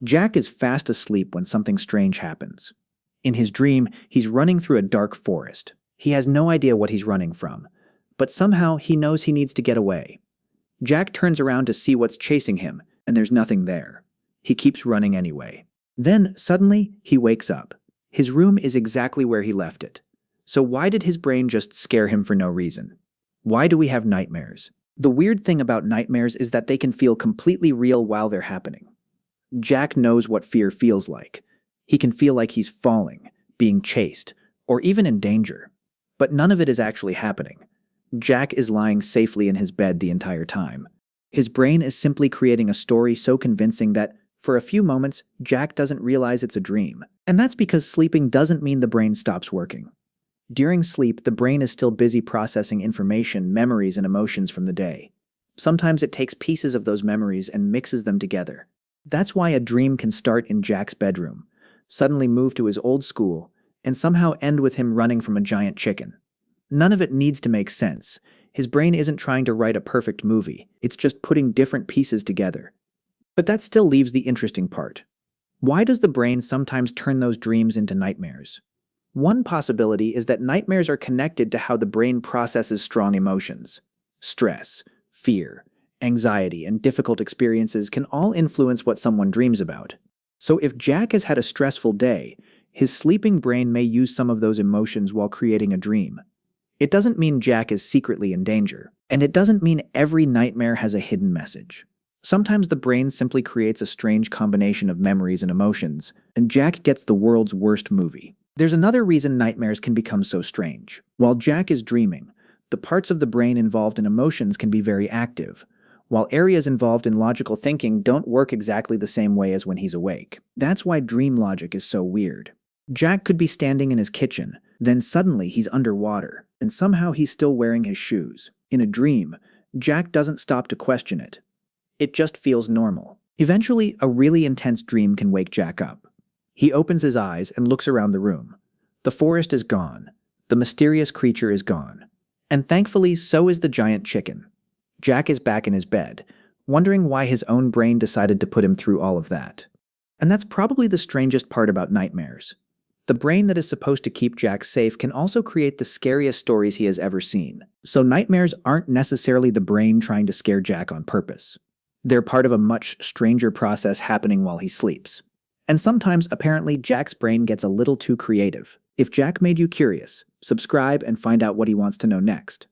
Jack is fast asleep when something strange happens. In his dream, he's running through a dark forest. He has no idea what he's running from, but somehow he knows he needs to get away. Jack turns around to see what's chasing him, and there's nothing there. He keeps running anyway. Then, suddenly, he wakes up. His room is exactly where he left it. So why did his brain just scare him for no reason? Why do we have nightmares? The weird thing about nightmares is that they can feel completely real while they're happening. Jack knows what fear feels like. He can feel like he's falling, being chased, or even in danger. But none of it is actually happening. Jack is lying safely in his bed the entire time. His brain is simply creating a story so convincing that, for a few moments, Jack doesn't realize it's a dream. And that's because sleeping doesn't mean the brain stops working. During sleep, the brain is still busy processing information, memories, and emotions from the day. Sometimes it takes pieces of those memories and mixes them together. That's why a dream can start in Jack's bedroom, suddenly move to his old school, and somehow end with him running from a giant chicken. None of it needs to make sense. His brain isn't trying to write a perfect movie, it's just putting different pieces together. But that still leaves the interesting part. Why does the brain sometimes turn those dreams into nightmares? One possibility is that nightmares are connected to how the brain processes strong emotions. Stress, fear, anxiety, and difficult experiences can all influence what someone dreams about. So if Jack has had a stressful day, his sleeping brain may use some of those emotions while creating a dream. It doesn't mean Jack is secretly in danger, and it doesn't mean every nightmare has a hidden message. Sometimes the brain simply creates a strange combination of memories and emotions, and Jack gets the world's worst movie. There's another reason nightmares can become so strange. While Jack is dreaming, the parts of the brain involved in emotions can be very active, while areas involved in logical thinking don't work exactly the same way as when he's awake. That's why dream logic is so weird. Jack could be standing in his kitchen, then suddenly he's underwater, and somehow he's still wearing his shoes. In a dream, Jack doesn't stop to question it. It just feels normal. Eventually, a really intense dream can wake Jack up. He opens his eyes and looks around the room. The forest is gone. The mysterious creature is gone. And thankfully, so is the giant chicken. Jack is back in his bed, wondering why his own brain decided to put him through all of that. And that's probably the strangest part about nightmares. The brain that is supposed to keep Jack safe can also create the scariest stories he has ever seen. So nightmares aren't necessarily the brain trying to scare Jack on purpose. They're part of a much stranger process happening while he sleeps. And sometimes, apparently, Jack's brain gets a little too creative. If Jack made you curious, subscribe and find out what he wants to know next.